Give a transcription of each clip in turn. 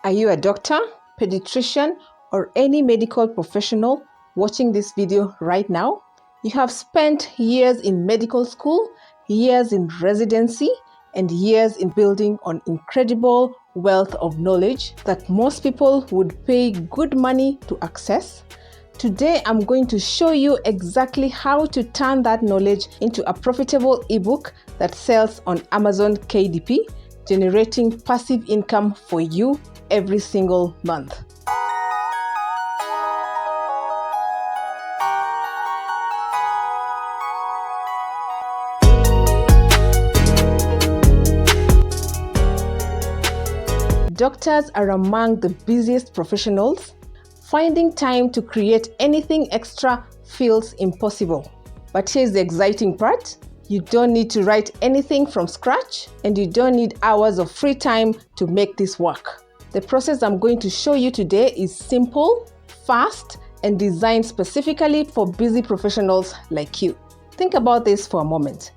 Are you a doctor, pediatrician, or any medical professional watching this video right now? You have spent years in medical school, years in residency, and years in building an incredible wealth of knowledge that most people would pay good money to access. Today, I'm going to show you exactly how to turn that knowledge into a profitable ebook that sells on Amazon KDP, generating passive income for you every single month. Doctors are among the busiest professionals. Finding time to create anything extra feels impossible. But here's the exciting part. You don't need to write anything from scratch, and you don't need hours of free time to make this work. The process I'm going to show you today is simple, fast, and designed specifically for busy professionals like you. Think about this for a moment.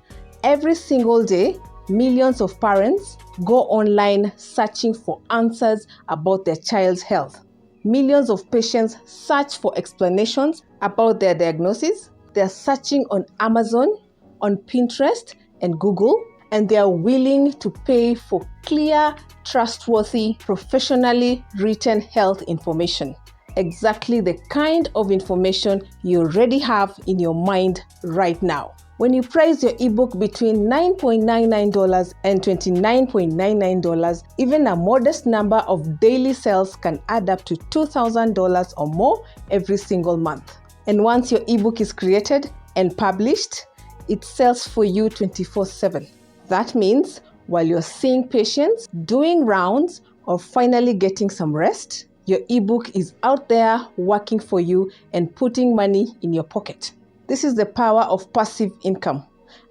Every single day, millions of parents go online searching for answers about their child's health. Millions of patients search for explanations about their diagnosis. They're searching on Amazon, on Pinterest, and Google, and they are willing to pay for clear, trustworthy, professionally written health information. Exactly the kind of information you already have in your mind right now. When you price your ebook between $9.99 and $29.99, even a modest number of daily sales can add up to $2,000 or more every single month. And once your ebook is created and published, it sells for you 24/7. That means while you're seeing patients, doing rounds, or finally getting some rest, your ebook is out there working for you and putting money in your pocket. This is the power of passive income,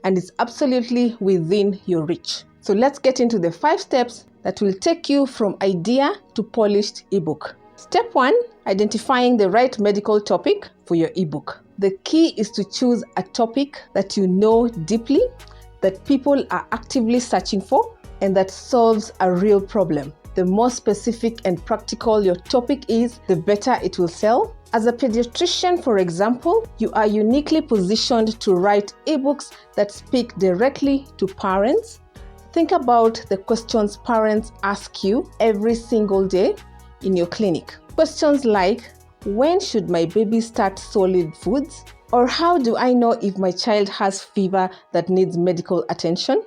and it's absolutely within your reach. So let's get into the 5 steps that will take you from idea to polished ebook. Step 1, identifying the right medical topic for your ebook. The key is to choose a topic that you know deeply, that people are actively searching for, and that solves a real problem. The more specific and practical your topic is, the better it will sell. As a pediatrician, for example, you are uniquely positioned to write ebooks that speak directly to parents. Think about the questions parents ask you every single day in your clinic. Questions like, when should my baby start solid foods? Or how do I know if my child has fever that needs medical attention?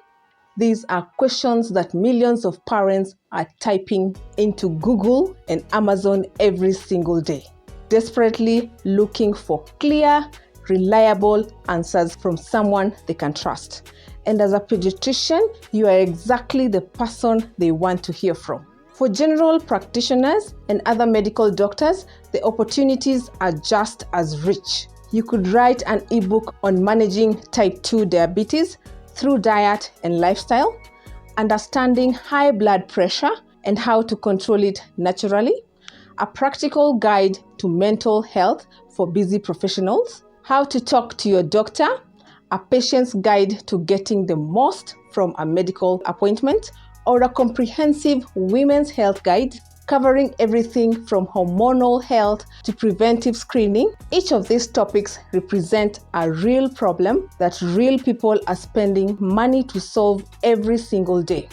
These are questions that millions of parents are typing into Google and Amazon every single day, desperately looking for clear, reliable answers from someone they can trust. And as a pediatrician, you are exactly the person they want to hear from. For general practitioners and other medical doctors, the opportunities are just as rich. You could write an ebook on managing type 2 diabetes through diet and lifestyle, understanding high blood pressure and how to control it naturally, a practical guide to mental health for busy professionals, how to talk to your doctor, a patient's guide to getting the most from a medical appointment, or a comprehensive women's health guide covering everything from hormonal health to preventive screening. Each of these topics represent a real problem that real people are spending money to solve every single day.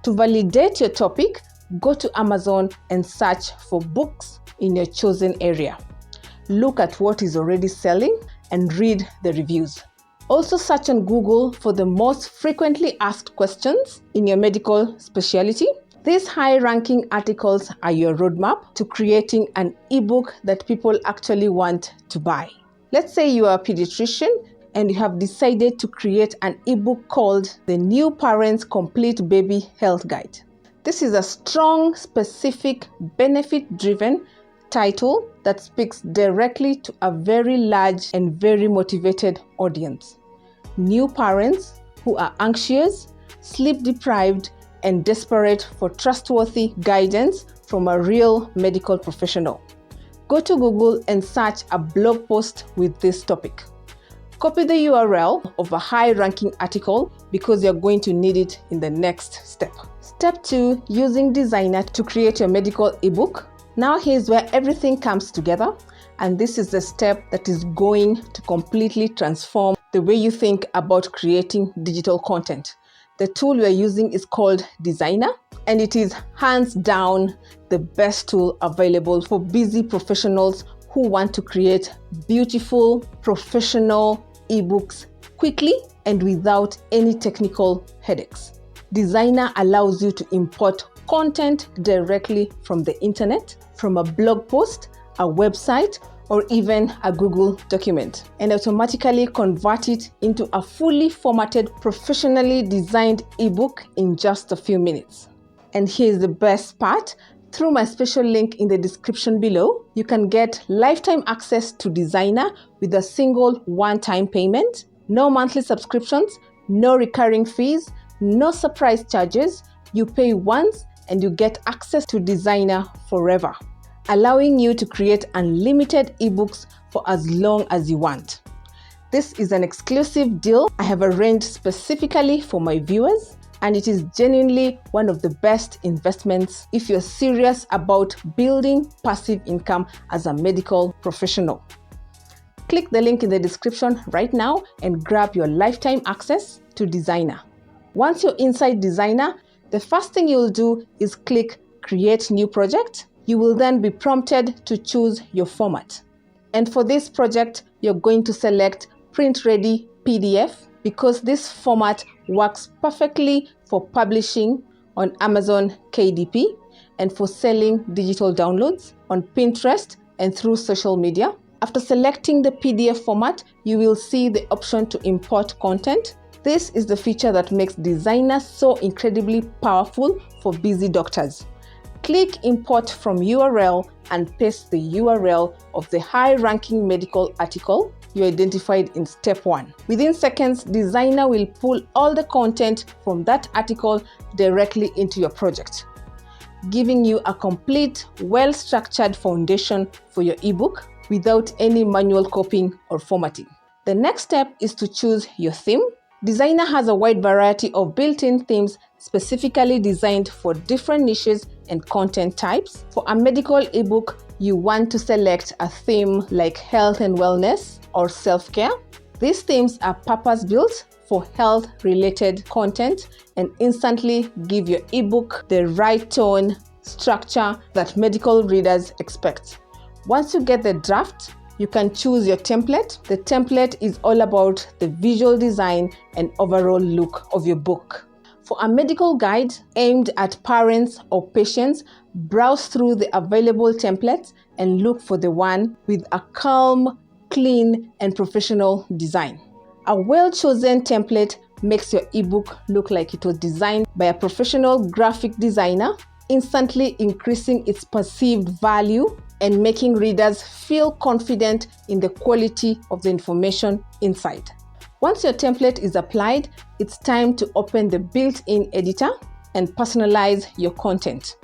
To validate your topic, go to Amazon and search for books in your chosen area. Look at what is already selling and read the reviews. Also search on Google for the most frequently asked questions in your medical specialty. These high-ranking articles are your roadmap to creating an ebook that people actually want to buy. Let's say you are a pediatrician and you have decided to create an ebook called The New Parents Complete Baby Health Guide. This is a strong, specific, benefit-driven title that speaks directly to a very large and very motivated audience. New parents who are anxious, sleep-deprived, and desperate for trustworthy guidance from a real medical professional. Go to Google and search a blog post with this topic. Copy the URL of a high-ranking article because you're going to need it in the next step. Step 2, using Designrr to create your medical ebook. Now here's where everything comes together, and this is the step that is going to completely transform the way you think about creating digital content. The tool we're using is called Designrr, and it is hands down the best tool available for busy professionals who want to create beautiful, professional ebooks quickly and without any technical headaches. Designrr allows you to import content directly from the internet, from a blog post, a website, or even a Google document, and automatically convert it into a fully formatted, professionally designed ebook in just a few minutes. And here's the best part. Through my special link in the description below, you can get lifetime access to Designrr with a single one-time payment, no monthly subscriptions, no recurring fees, no surprise charges. You pay once and you get access to Designrr forever, allowing you to create unlimited ebooks for as long as you want. This is an exclusive deal I have arranged specifically for my viewers, and it is genuinely one of the best investments if you're serious about building passive income as a medical professional. Click the link in the description right now and grab your lifetime access to Designrr. Once you're inside Designrr, the first thing you'll do is click Create New Project. You will then be prompted to choose your format. And for this project, you're going to select Print Ready PDF because this format works perfectly for publishing on Amazon KDP and for selling digital downloads on Pinterest and through social media. After selecting the PDF format, you will see the option to import content. This is the feature that makes Designrr so incredibly powerful for busy doctors. Click Import from URL and paste the URL of the high-ranking medical article you identified in step 1. Within seconds, Designrr will pull all the content from that article directly into your project, giving you a complete, well-structured foundation for your ebook without any manual copying or formatting. The next step is to choose your theme. Designrr has a wide variety of built-in themes specifically designed for different niches and content types. For a medical ebook, you want to select a theme like health and wellness or self-care. These themes are purpose-built for health-related content and instantly give your ebook the right tone, structure that medical readers expect. Once you get the draft, you can choose your template. The template is all about the visual design and overall look of your book. For a medical guide aimed at parents or patients, browse through the available templates and look for the one with a calm, clean, and professional design. A well-chosen template makes your ebook look like it was designed by a professional graphic designer, instantly increasing its perceived value and making readers feel confident in the quality of the information inside. Once your template is applied, it's time to open the built-in editor and personalize your content.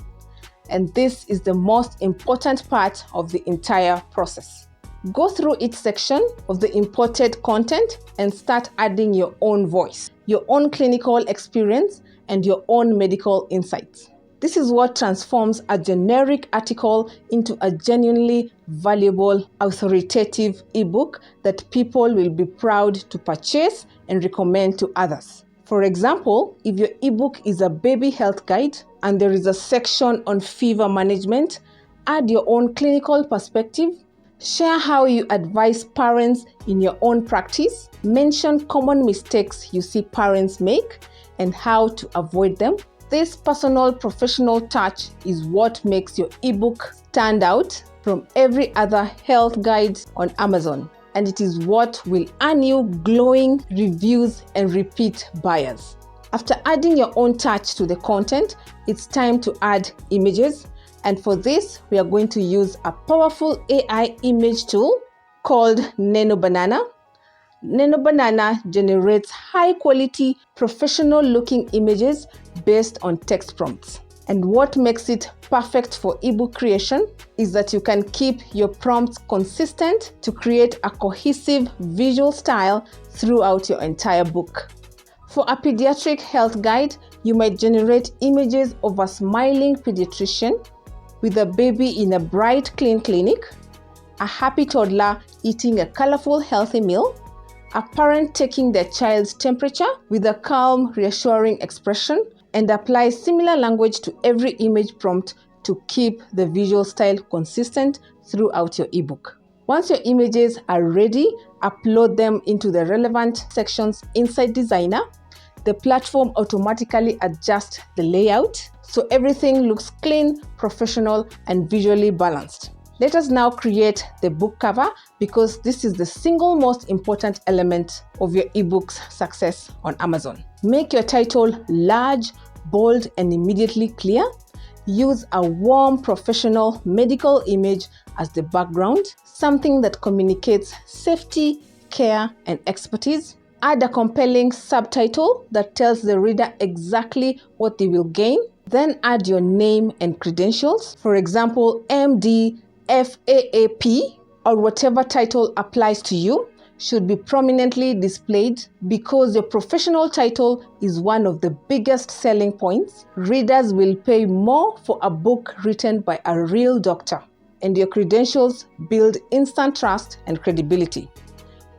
And this is the most important part of the entire process. Go through each section of the imported content and start adding your own voice, your own clinical experience, and your own medical insights. This is what transforms a generic article into a genuinely valuable, authoritative ebook that people will be proud to purchase and recommend to others. For example, if your ebook is a baby health guide and there is a section on fever management, add your own clinical perspective, share how you advise parents in your own practice, mention common mistakes you see parents make and how to avoid them. This personal professional touch is what makes your ebook stand out from every other health guide on Amazon, and it is what will earn you glowing reviews and repeat buyers. After adding your own touch to the content, it's time to add images, and for this we are going to use a powerful AI image tool called NanoBanana. NanoBanana generates high-quality, professional-looking images based on text prompts. And what makes it perfect for ebook creation is that you can keep your prompts consistent to create a cohesive visual style throughout your entire book. For a pediatric health guide, you might generate images of a smiling pediatrician with a baby in a bright, clean clinic, a happy toddler eating a colorful, healthy meal, a parent taking their child's temperature with a calm, reassuring expression, and apply similar language to every image prompt to keep the visual style consistent throughout your ebook. Once your images are ready, upload them into the relevant sections inside Designrr. The platform automatically adjusts the layout so everything looks clean, professional, and visually balanced. Let us now create the book cover because this is the single most important element of your ebook's success on Amazon. Make your title large, bold, and immediately clear. Use a warm, professional medical image as the background, something that communicates safety, care, and expertise. Add a compelling subtitle that tells the reader exactly what they will gain. Then add your name and credentials. For example, MD, FAAP, or whatever title applies to you should be prominently displayed because your professional title is one of the biggest selling points. Readers will pay more for a book written by a real doctor, and your credentials build instant trust and credibility.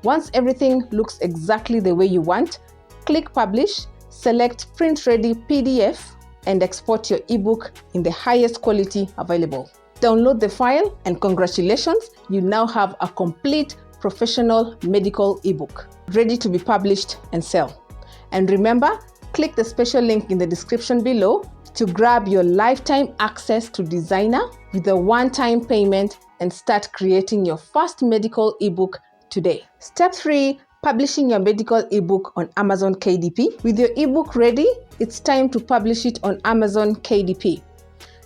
Once everything looks exactly the way you want, click Publish, select Print Ready PDF, and export your ebook in the highest quality available. Download the file, and congratulations, you now have a complete professional medical ebook ready to be published and sell. And remember, click the special link in the description below to grab your lifetime access to Designrr with a one-time payment and start creating your first medical ebook today. Step 3. Publishing your medical ebook on Amazon KDP. With your ebook ready, it's time to publish it on Amazon KDP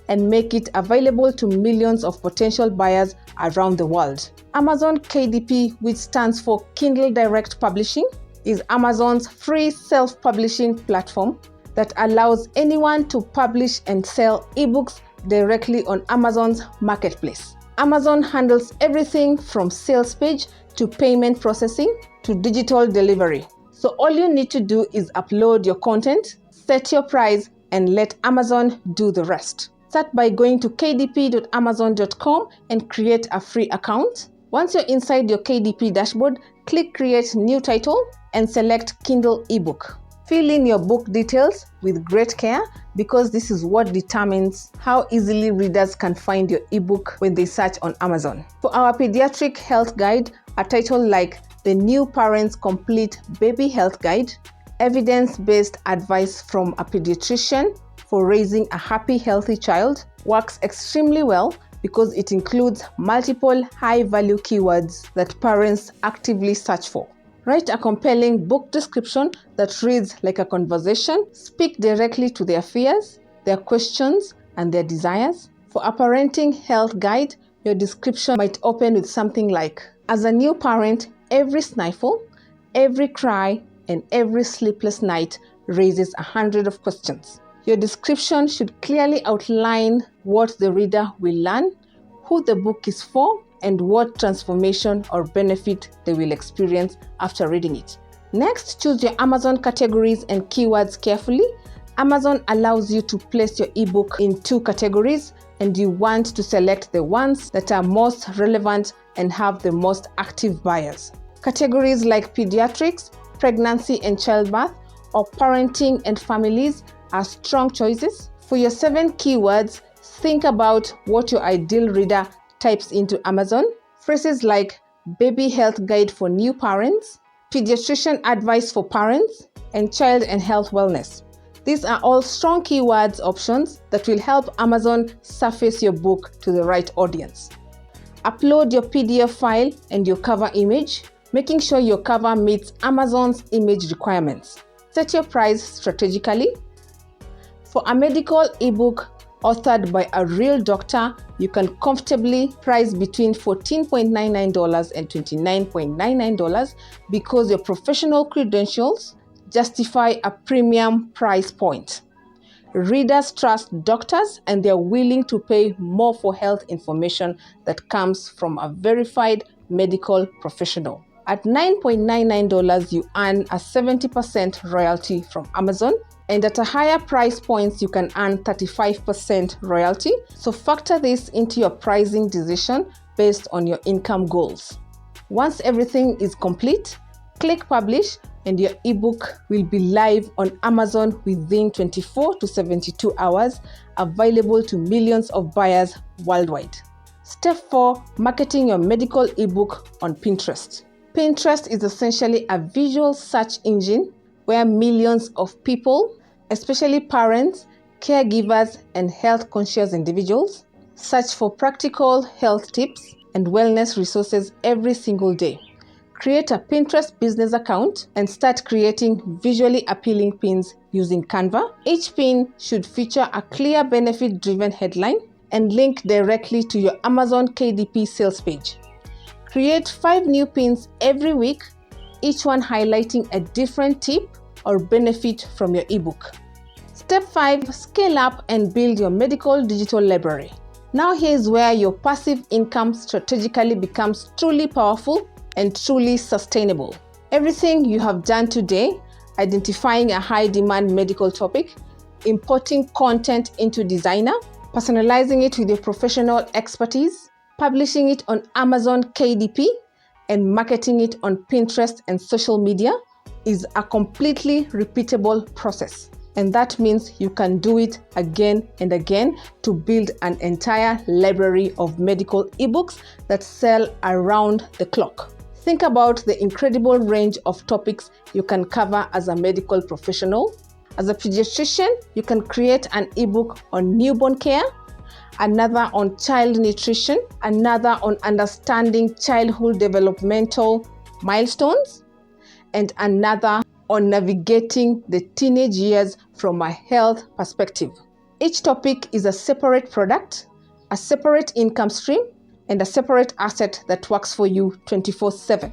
and make it available to millions of potential buyers around the world. Amazon KDP, which stands for Kindle Direct Publishing, is Amazon's free self-publishing platform that allows anyone to publish and sell ebooks directly on Amazon's marketplace. Amazon handles everything from sales page to payment processing to digital delivery. So all you need to do is upload your content, set your price, and let Amazon do the rest. Start by going to kdp.amazon.com and create a free account. Once you're inside your KDP dashboard, click Create New Title and select Kindle Ebook. Fill in your book details with great care because this is what determines how easily readers can find your ebook when they search on Amazon. For our pediatric health guide, a title like The New Parents Complete Baby Health Guide, evidence-based advice from a pediatrician for raising a happy, healthy child works extremely well because it includes multiple high-value keywords that parents actively search for. Write a compelling book description that reads like a conversation. Speak directly to their fears, their questions, and their desires. For a parenting health guide, your description might open with something like, as a new parent, every sniffle, every cry, and every sleepless night raises 100 of questions. Your description should clearly outline what the reader will learn, who the book is for, and what transformation or benefit they will experience after reading it. Next, choose your Amazon categories and keywords carefully. Amazon allows you to place your ebook in 2 categories, and you want to select the ones that are most relevant and have the most active buyers. Categories like pediatrics, pregnancy and childbirth, or parenting and families are strong choices. For your 7 keywords, think about what your ideal reader types into Amazon. Phrases like baby health guide for new parents, pediatrician advice for parents, and child and health wellness. These are all strong keywords options that will help Amazon surface your book to the right audience. Upload your PDF file and your cover image, making sure your cover meets Amazon's image requirements. Set your price strategically. For a medical ebook authored by a real doctor, you can comfortably price between $14.99 and $29.99 because your professional credentials justify a premium price point. Readers trust doctors and they're willing to pay more for health information that comes from a verified medical professional. At $9.99, you earn a 70% royalty from Amazon, and at a higher price points, you can earn 35% royalty. So factor this into your pricing decision based on your income goals. Once everything is complete, click publish and your ebook will be live on Amazon within 24 to 72 hours, available to millions of buyers worldwide. Step 4. Marketing your medical ebook on Pinterest. Pinterest is essentially a visual search engine where millions of people, especially parents, caregivers, and health-conscious individuals, search for practical health tips and wellness resources every single day. Create a Pinterest business account and start creating visually appealing pins using Canva. Each pin should feature a clear benefit-driven headline and link directly to your Amazon KDP sales page. Create 5 new pins every week, each one highlighting a different tip or benefit from your ebook. Step 5. Scale up and build your medical digital library. Now here's where your passive income strategically becomes truly powerful and truly sustainable. Everything you have done today, identifying a high-demand medical topic, importing content into Designrr, personalizing it with your professional expertise, publishing it on Amazon KDP, and marketing it on Pinterest and social media is a completely repeatable process. And that means you can do it again and again to build an entire library of medical ebooks that sell around the clock. Think about the incredible range of topics you can cover as a medical professional. As a pediatrician, you can create an ebook on newborn care, another on child nutrition, another on understanding childhood developmental milestones, and another on navigating the teenage years from a health perspective. Each topic is a separate product, a separate income stream, and a separate asset that works for you 24/7.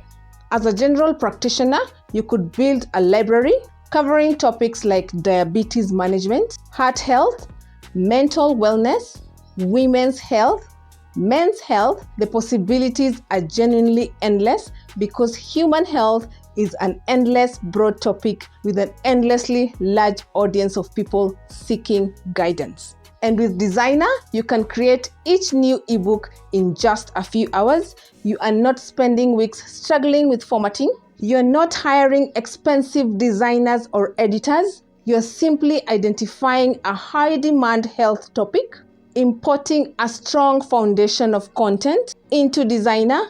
As a general practitioner, you could build a library covering topics like diabetes management, heart health, mental wellness, women's health, men's health. The possibilities are genuinely endless because human health is an endless broad topic with an endlessly large audience of people seeking guidance. And with Designrr, you can create each new ebook in just a few hours. You are not spending weeks struggling with formatting. You're not hiring expensive designers or editors. You're simply identifying a high-demand health topic, importing a strong foundation of content into Designrr,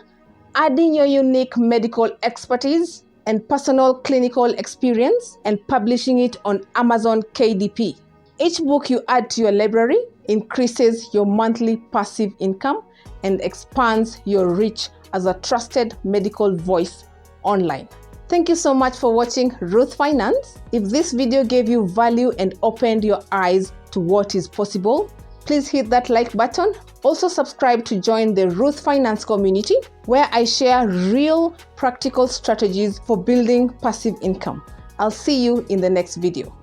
adding your unique medical expertise and personal clinical experience, and publishing it on Amazon KDP. Each book you add to your library increases your monthly passive income and expands your reach as a trusted medical voice online. Thank you so much for watching Ruth Finance. If this video gave you value and opened your eyes to what is possible, please hit that like button. Also subscribe to join the Ruth Finance community, where I share real practical strategies for building passive income. I'll see you in the next video.